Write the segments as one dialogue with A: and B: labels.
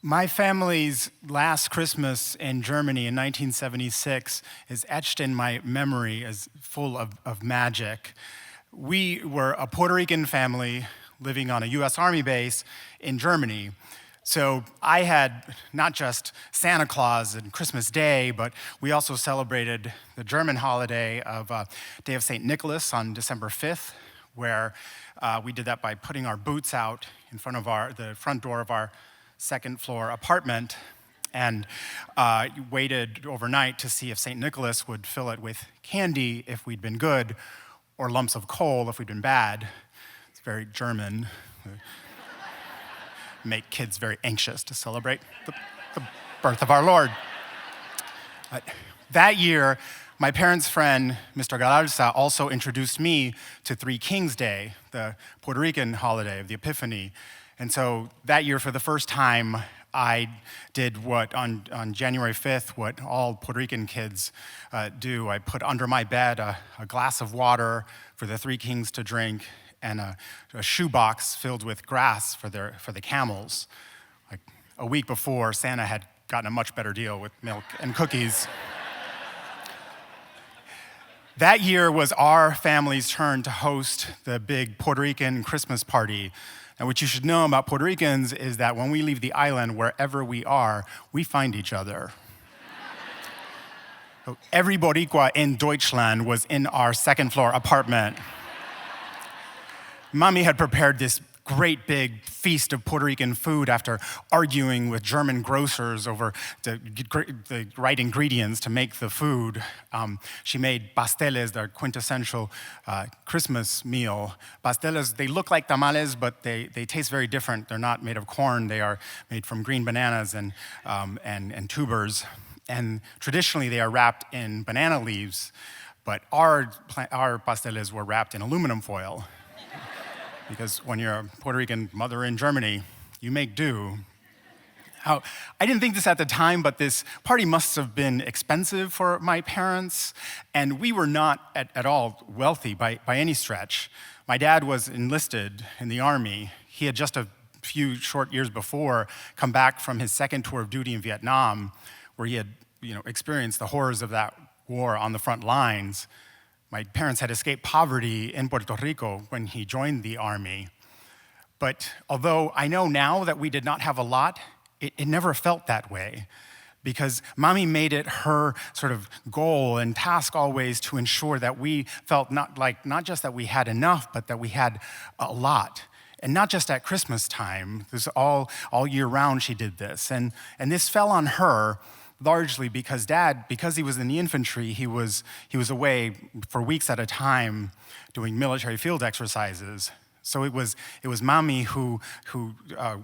A: My family's last Christmas in Germany in 1976 is etched in my memory as full of magic. We were a Puerto Rican family living on a US Army base in Germany. So I had not just Santa Claus and Christmas Day, but we also celebrated the German holiday of Day of St. Nicholas on December 5th, where we did that by putting our boots out in front of the front door of our second floor apartment and waited overnight to see if St. Nicholas would fill it with candy if we'd been good or lumps of coal if we'd been bad. It's very German. Make kids very anxious to celebrate the birth of our Lord. That year, my parents' friend, Mr. Galarza, also introduced me to Three Kings Day, the Puerto Rican holiday of the Epiphany. And so that year, for the first time, I did what on January 5th, what all Puerto Rican kids do. I put under my bed a glass of water for the three kings to drink and a shoebox filled with grass for the camels. Like a week before, Santa had gotten a much better deal with milk and cookies. That year was our family's turn to host the big Puerto Rican Christmas party. And what you should know about Puerto Ricans is that when we leave the island, wherever we are, we find each other. So every Boricua in Deutschland was in our second floor apartment. Mommy had prepared this great big feast of Puerto Rican food after arguing with German grocers over the right ingredients to make the food. She made pasteles, their quintessential Christmas meal. Pasteles, they look like tamales, but they taste very different. They're not made of corn. They are made from green bananas and tubers. And traditionally, they are wrapped in banana leaves, but our pasteles were wrapped in aluminum foil. Because when you're a Puerto Rican mother in Germany, you make do. I didn't think this at the time, but this party must have been expensive for my parents, and we were not at all wealthy by any stretch. My dad was enlisted in the Army. He had just a few short years before come back from his second tour of duty in Vietnam, where he had experienced the horrors of that war on the front lines. My parents had escaped poverty in Puerto Rico when he joined the Army. But although I know now that we did not have a lot, it never felt that way, because Mommy made it her sort of goal and task always to ensure that we felt not just that we had enough, but that we had a lot. And not just at Christmas time. This all year round she did this. And this fell on her largely because Dad, because he was in the infantry, he was away for weeks at a time doing military field exercises. So it was Mommy who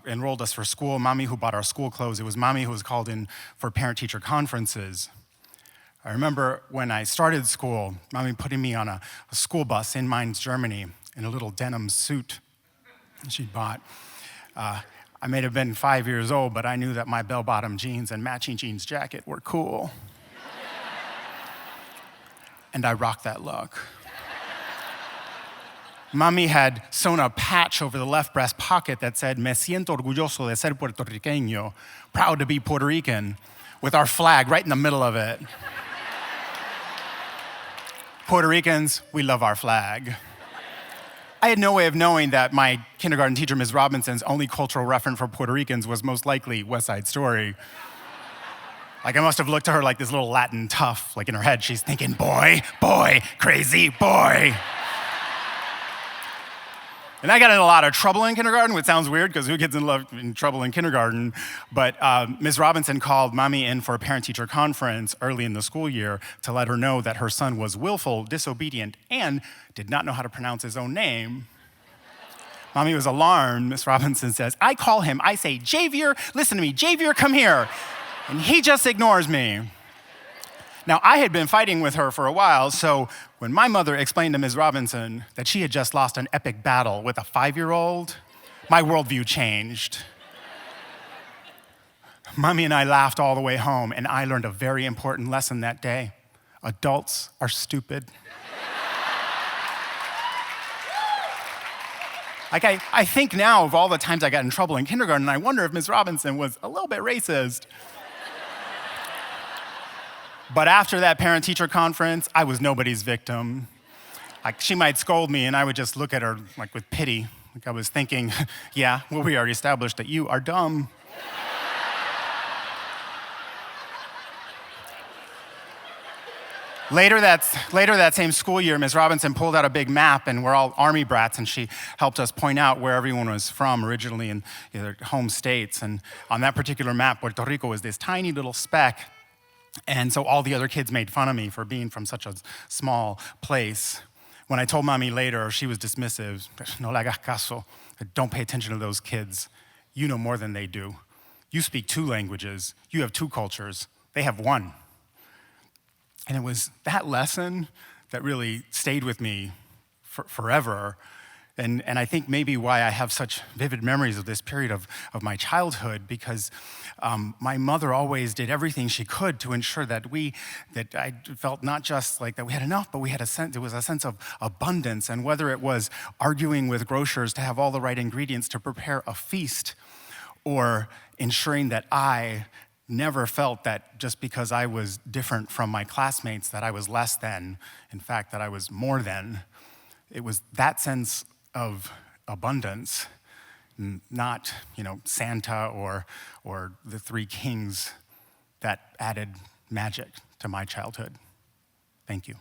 A: enrolled us for school, Mommy who bought our school clothes. It was Mommy who was called in for parent-teacher conferences. I remember when I started school, Mommy putting me on a school bus in Mainz, Germany, in a little denim suit she'd bought. I may have been 5 years old, but I knew that my bell-bottom jeans and matching jeans jacket were cool. And I rocked that look. Mommy had sewn a patch over the left breast pocket that said, "Me siento orgulloso de ser puertorriqueño," proud to be Puerto Rican, with our flag right in the middle of it. Puerto Ricans, we love our flag. I had no way of knowing that my kindergarten teacher, Ms. Robinson's only cultural reference for Puerto Ricans was most likely West Side Story. Like I must have looked to her like this little Latin tough, like in her head, she's thinking, boy, crazy boy. And I got in a lot of trouble in kindergarten, which sounds weird because who gets in trouble in kindergarten? But Ms. Robinson called Mommy in for a parent-teacher conference early in the school year to let her know that her son was willful, disobedient, and did not know how to pronounce his own name. Mommy was alarmed. Ms. Robinson says, I call him, I say, Javier, listen to me, Javier, come here. And he just ignores me. Now, I had been fighting with her for a while, so when my mother explained to Ms. Robinson that she had just lost an epic battle with a 5-year-old, my worldview changed. Mommy and I laughed all the way home, and I learned a very important lesson that day. Adults are stupid. Like, I think now of all the times I got in trouble in kindergarten, and I wonder if Miss Robinson was a little bit racist. But after that parent-teacher conference, I was nobody's victim. Like, she might scold me, and I would just look at her, like, with pity. Like, I was thinking, yeah, well, we already established that you are dumb. Later that same school year, Ms. Robinson pulled out a big map, and we're all Army brats, and she helped us point out where everyone was from originally in their home states. And on that particular map, Puerto Rico was this tiny little speck. And so all the other kids made fun of me for being from such a small place. When I told Mommy later, she was dismissive. No le hagas caso. Don't pay attention to those kids. You know more than they do. You speak 2 languages. You have 2 cultures. They have 1. And it was that lesson that really stayed with me forever. And I think maybe why I have such vivid memories of this period of my childhood, because my mother always did everything she could to ensure that I felt not just like that we had enough, but there was a sense of abundance. And whether it was arguing with grocers to have all the right ingredients to prepare a feast, or ensuring that I never felt that just because I was different from my classmates that I was less than, in fact, that I was more than. It was that sense of abundance, not, Santa or the 3 kings, that added magic to my childhood. Thank you.